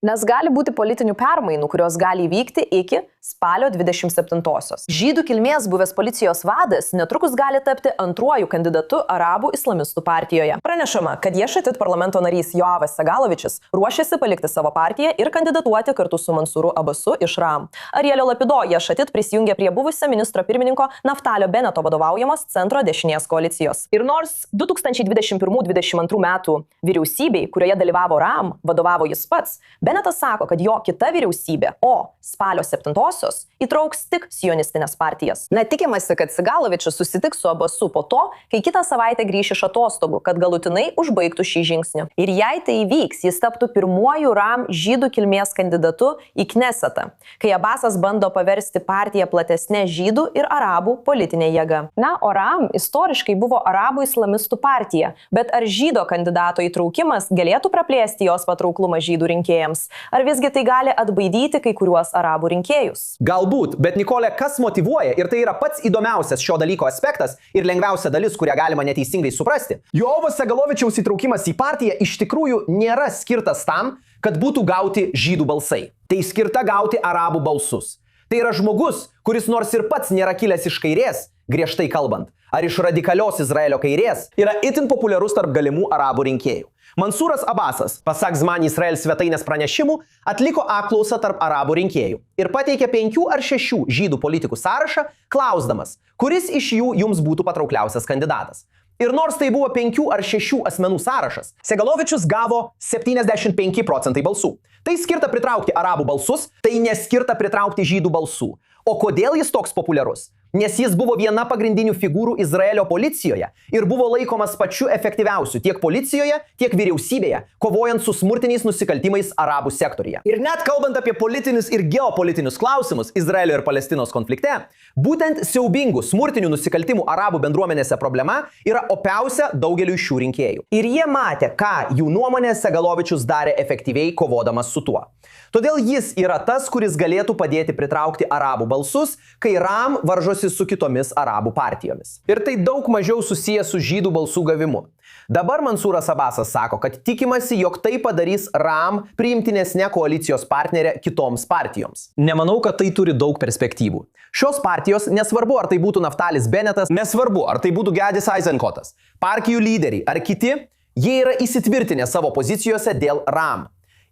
Nes gali būti politinių permainų, kurios gali įvykti iki spalio 27-osios. Žydų kilmės buvęs policijos vadas netrukus gali tapti antruoju kandidatu Arabų islamistų partijoje. Pranešama, kad Ješatit parlamento narys Joavas Segalovičius ruošiasi palikti savo partiją ir kandidatuoti kartu su Mansuru Abbasu iš RAM. Arielio Lapido Ješatit prisijungė prie buvusio ministro pirmininko Naftalio Beneto vadovaujamos centro dešinės koalicijos. Ir nors 2021-2022 metų vyriausybei, kurioje dalyvavo RAM, vadovavo jis pats, Benetas sako, kad jo kita vyriausybė, o spalio 7-osios įtrauks tik sionistinės partijas. Tikimasi, kad Segalovičius susitiks su Abbasu po to, kai kitą savaitę grįš iš atostogų, kad galutinai užbaigtų šį žingsnį. Ir jei tai įvyks, jis taptų pirmuoju RAM žydų kilmės kandidatu į Knesetą, kai Abbasas bando paversti partiją platesnė žydų ir arabų politinė jėga. O RAM istoriškai buvo arabų islamistų partija, bet ar žydo kandidato įtraukimas galėtų praplėsti jos patrauklumą žydų rinkėjams? Ar visgi tai gali atbaidyti kai kuriuos arabų rinkėjus? Galbūt, bet Nikole, kas motyvuoja? Ir tai yra pats įdomiausias šio dalyko aspektas ir lengviausia dalis, kurią galima neteisingai suprasti. Joavos Segalovičiaus įtraukimas į partiją iš tikrųjų nėra skirtas tam, kad būtų gauti žydų balsai. Tai skirta gauti arabų balsus. Tai yra žmogus, kuris nors ir pats nėra kilęs iš kairės, griežtai kalbant, ar iš radikalios Izraelio kairės, yra itin populiarus tarp galimų arabų rinkėjų. Mansuras Abbasas, pasak Zman Israel svetainės pranešimų, atliko apklausą tarp arabų rinkėjų ir pateikė 5 ar 6 žydų politikų sąrašą, klausdamas, kuris iš jų jums būtų patraukliausias kandidatas. Ir nors tai buvo 5 ar 6 asmenų sąrašas, Segalovičius gavo 75% balsų. Tai skirta pritraukti arabų balsus, tai neskirta pritraukti žydų balsų. O kodėl jis toks populiarus? Nes jis buvo viena pagrindinių figūrų Izraelio policijoje ir buvo laikomas pačiu efektyviausiu tiek policijoje, tiek vyriausybėje, kovojant su smurtiniais nusikaltimais arabų sektoriuje. Ir net kalbant apie politinius ir geopolitinius klausimus Izraelio ir Palestinos konflikte, būtent siaubingų smurtinių nusikaltimų arabų bendruomenėse problema yra opiausia daugeliui šių rinkėjų. Ir jie matė, ką jų nuomonė Segalovičius darė efektyviai kovodamas su tuo. Todėl jis yra tas, kuris galėtų padėti pritraukti arabų balsus, kai RAM varžosi su kitomis arabų partijomis. Ir tai daug mažiau susijęs su žydų balsų gavimu. Dabar Mansuras Abbasas sako, kad tikimasi, jog tai padarys RAM priimtinesnę koalicijos partnerę kitoms partijoms. Nemanau, kad tai turi daug perspektyvų. Šios partijos, nesvarbu ar tai būtų Naftalis Benetas, nesvarbu ar tai būtų Gadis Eizenkotas, partijų lyderiai ar kiti, jie yra įsitvirtinę savo pozicijose dėl RAM.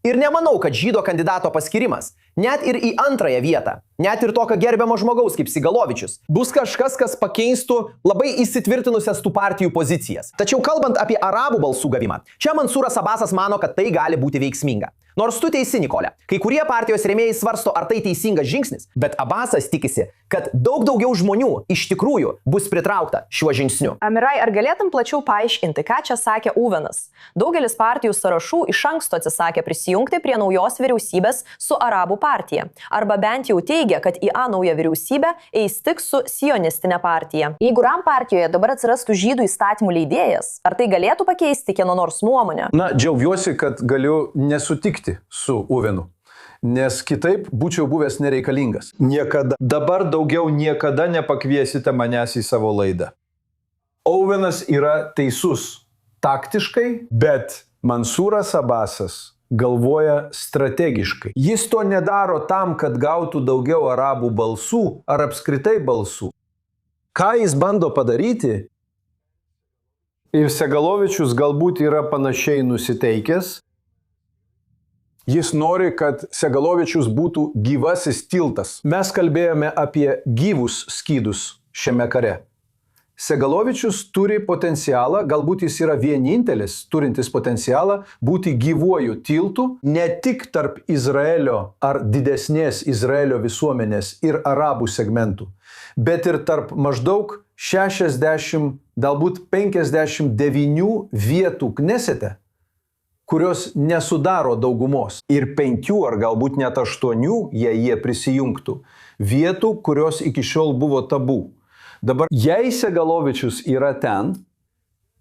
Ir nemanau, kad žydo kandidato paskirimas, net ir į antrąją vietą, net ir tokio gerbiamo žmogaus kaip Segalovičius, bus kažkas, kas pakeistų labai įsitvirtinusias tų partijų pozicijas. Tačiau kalbant apie arabų balsų gavimą, čia Mansuras Abbasas mano, kad tai gali būti veiksminga. Nors tu teisi, Nikole, kai kurie partijos rėmėjai svarsto, ar tai teisingas žingsnis, bet Abbasas tikisi, kad daug daugiau žmonių iš tikrųjų bus pritraukta šiuo žingsniu. Amirai, ar galėtum plačiau paaiškinti, ką čia sakė Uvenas? Daugelis partijų sąrašų iš anksto atsisakė prisijungti prie naujos vyriausybės su arabų partija, arba bent jau teigia, kad į naują vyriausybę eis tik su sionistinė partija. Jeigu RAM partijoje dabar atsirastų žydų įstatymų leidėjas, ar tai galėtų pakeisti kieno nors nuomonę? Džiaugiuosi, kad galiu nesutikti su Uvenu, nes kitaip būčiau buvęs nereikalingas. Niekada. Dabar daugiau niekada nepakviesite manęs į savo laidą. Uvenas yra teisus taktiškai, bet Mansuras Abbasas galvoja strategiškai. Jis to nedaro tam, kad gautų daugiau arabų balsų ar apskritai balsų. Ką jis bando padaryti? Ir Segalovičius galbūt yra panašiai nusiteikęs. Jis nori, kad Segalovičius būtų gyvasis tiltas. Mes kalbėjome apie gyvus skydus šiame kare. Segalovičius turi potencialą, galbūt jis yra vienintelis turintis potencialą būti gyvuoju tiltu ne tik tarp Izraelio ar didesnės Izraelio visuomenės ir arabų segmentų, bet ir tarp maždaug 60, galbūt 59 vietų Knesete, kurios nesudaro daugumos, ir 5 ar galbūt net 8, jei jie prisijungtų, vietų, kurios iki šiol buvo tabu. Dabar, jei Segalovičius yra ten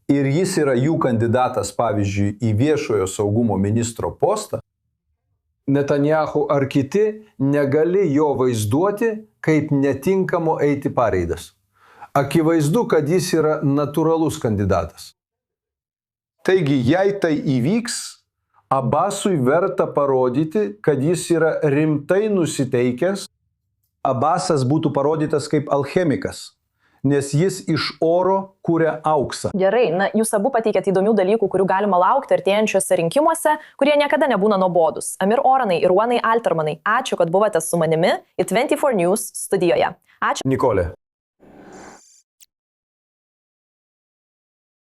ir jis yra jų kandidatas, pavyzdžiui, į viešojo saugumo ministro postą, Netanyahu ar kiti negali jo vaizduoti kaip netinkamo eiti pareigas. Akivaizdu, kad jis yra natūralus kandidatas. Taigi, jei tai įvyks, Abasui verta parodyti, kad jis yra rimtai nusiteikęs. Abasas būtų parodytas kaip alchemikas, nes jis iš oro kuria auksą. Gerai, na, jūs abu pateikėte įdomių dalykų, kurių galima laukti artėjančiuose rinkimuose, kurie niekada nebūna nuobodus. Amir Oranai ir Ruonai Altermanai, ačiū, kad buvote su manimi į 24 News studijoje. Ačiū. Nikolė.